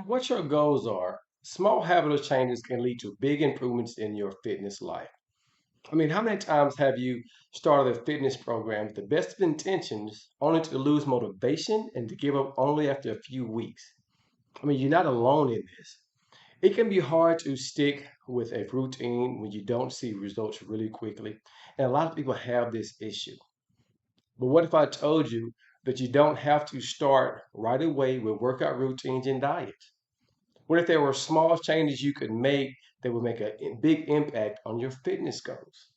What your goals are, small habitual changes can lead to big improvements in your fitness life. How many times have you started a fitness program with the best of intentions only to lose motivation and to give up only after a few weeks? You're not alone in this. It can be hard to stick with a routine when you don't see results really quickly. And a lot of people have this issue. But what if I told you that you don't have to start right away with workout routines and diets? What if there were small changes you could make that would make a big impact on your fitness goals?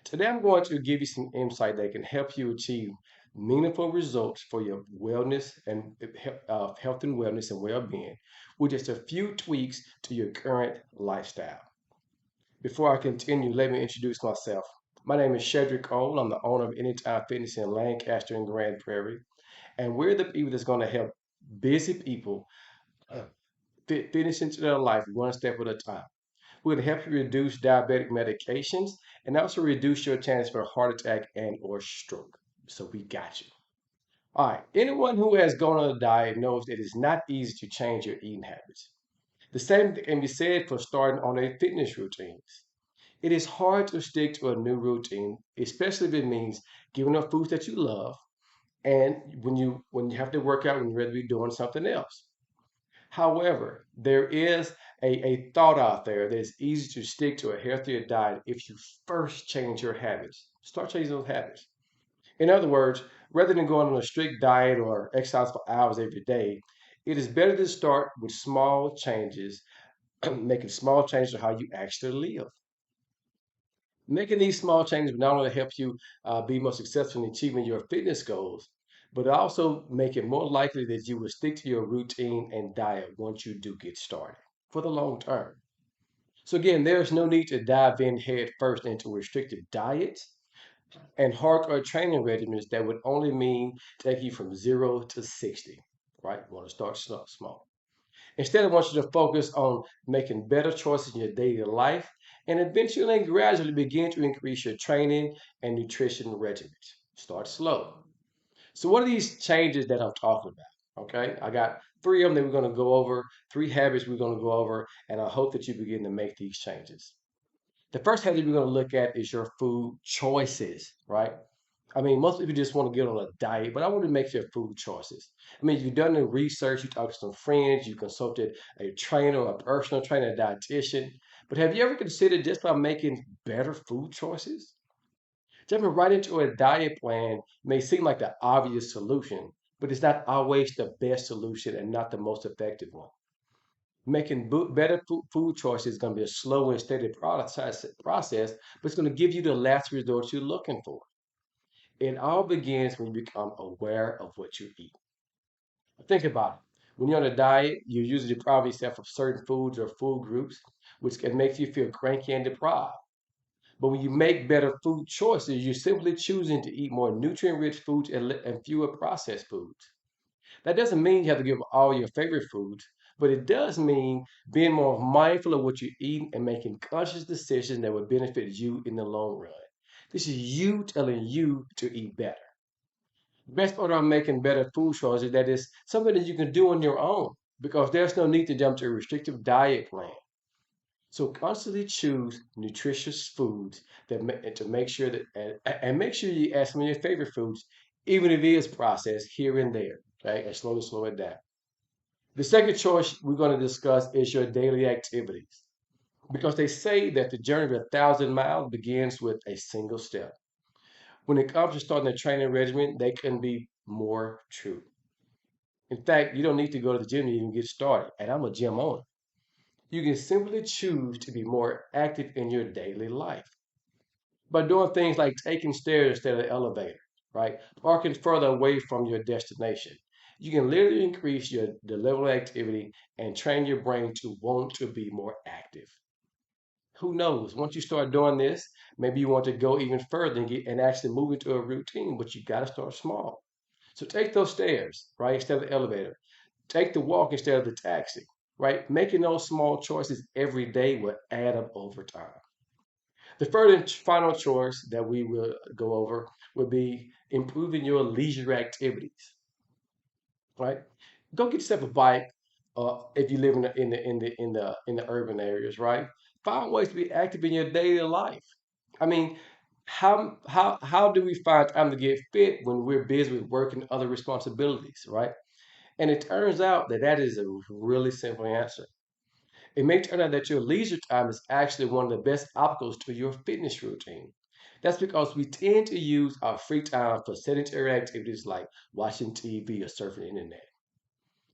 Today, I'm going to give you some insight that can help you achieve meaningful results for your wellness and health and wellness and well-being with just a few tweaks to your current lifestyle. Before I continue, let me introduce myself. My name is Shedrick Cole. I'm the owner of Anytime Fitness in Lancaster and Grand Prairie, and we're the people that's going to help busy people uh, fitness into their life one step at a time. We're going to help you reduce diabetic medications and also reduce your chance for heart attack and or stroke. So we got you. All right. Anyone who has gone on a diet knows it is not easy to change your eating habits. The same can be said for starting on a fitness routine. It is hard to stick to a new routine, especially if it means giving up foods that you love and when you have to work out when you're ready to be doing something else. However, there is a thought out there that it's easy to stick to a healthier diet if you first change your habits. Start changing those habits. In other words, rather than going on a strict diet or exercise for hours every day, it is better to start with small changes, making small changes to how you actually live. Making these small changes will not only help you be more successful in achieving your fitness goals, but also make it more likely that you will stick to your routine and diet once you do get started for the long term. So again, there's no need to dive in head first into restrictive diets and hardcore training regimens that would only mean take you from 0 to 60. Right? You want to start small. Instead, I want you to focus on making better choices in your daily life and eventually and gradually begin to increase your training and nutrition regimens. Start slow. So, what are these changes that I'm talking about? Okay, I got three of them that we're going to go over, three habits we're going to go over, and I hope that you begin to make these changes. The first habit we're going to look at is your food choices, right? Most people just want to get on a diet, but I want to make your food choices. You've done the research, you talked to some friends, you consulted a trainer, a personal trainer, a dietitian. But have you ever considered just by making better food choices? Jumping right into a diet plan may seem like the obvious solution, but it's not always the best solution and not the most effective one. Making better food choices is going to be a slow and steady process, but it's going to give you the last results you're looking for. It all begins when you become aware of what you eat. Think about it. When you're on a diet, you usually deprive yourself of certain foods or food groups, which can make you feel cranky and deprived. But when you make better food choices, you're simply choosing to eat more nutrient-rich foods and fewer processed foods. That doesn't mean you have to give up all your favorite foods, but it does mean being more mindful of what you eat and making conscious decisions that will benefit you in the long run. This is you telling you to eat better. The best part of making better food choices is that it's something that you can do on your own because there's no need to jump to a restrictive diet plan. So constantly choose nutritious foods to make sure that and make sure you add some of your favorite foods, even if it is processed here and there. Okay, and slowly slow it down. The second choice we're going to discuss is your daily activities because they say that the journey of 1,000 miles begins with a single step. When it comes to starting a training regimen, they can be more true. In fact, you don't need to go to the gym to even get started, and I'm a gym owner. You can simply choose to be more active in your daily life by doing things like taking stairs instead of the elevator, right? Parking further away from your destination. You can literally increase the level of activity and train your brain to want to be more active. Who knows? Once you start doing this, maybe you want to go even further and actually move into a routine, but you got to start small. So take those stairs, right, instead of the elevator. Take the walk instead of the taxi, right? Making those small choices every day will add up over time. The third and final choice that we will go over would be improving your leisure activities, right? Go get yourself a bike, if you live in the urban areas, right? Find ways to be active in your daily life. I mean, how do we find time to get fit when we're busy with work and other responsibilities, right? And it turns out that that is a really simple answer. It may turn out that your leisure time is actually one of the best obstacles to your fitness routine. That's because we tend to use our free time for sedentary activities like watching TV or surfing the internet.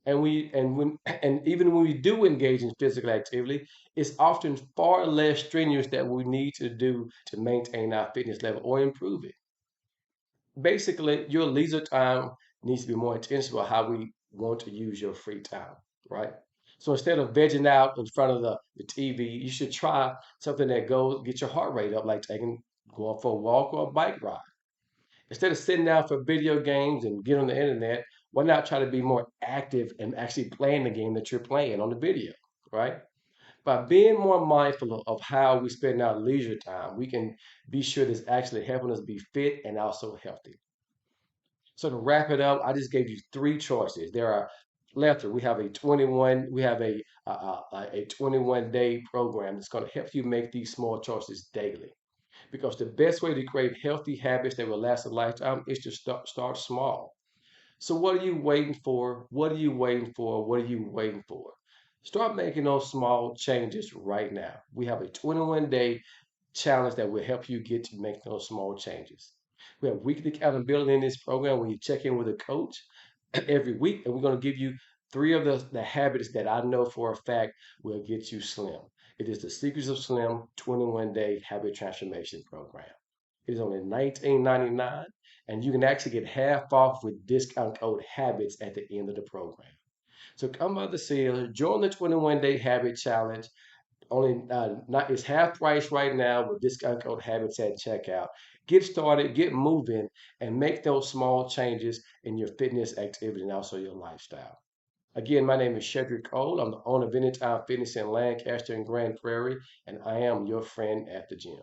And even when we do engage in physical activity, it's often far less strenuous than we need to do to maintain our fitness level or improve it. Basically, your leisure time needs to be more intentional about how we want to use your free time, right? So instead of vegging out in front of the TV, you should try something that goes get your heart rate up, like going for a walk or a bike ride. Instead of sitting down for video games and get on the internet, why not try to be more active and actually playing the game that you're playing on the video, right? By being more mindful of how we spend our leisure time, we can be sure that's actually helping us be fit and also healthy. So to wrap it up, I just gave you three choices. There are left. We have a 21. We have a 21-day program that's going to help you make these small choices daily. Because the best way to create healthy habits that will last a lifetime is to start small. So what are you waiting for? What are you waiting for? What are you waiting for? Start making those small changes right now. We have a 21-day challenge that will help you get to make those small changes. We have weekly accountability in this program where you check in with a coach every week, and we're going to give you three of the habits that I know for a fact will get you slim. It is the Secrets of Slim 21-day habit transformation program. It is only $19.99, and you can actually get half off with discount code HABITS at the end of the program. So come by the sale, join the 21-day habit challenge. Only not it's half price right now with discount code HABITS at checkout. Get started, get moving, and make those small changes in your fitness activity and also your lifestyle. Again, my name is Shedrick Cole. I'm the owner of Anytime Fitness in Lancaster and Grand Prairie, and I am your friend at the gym.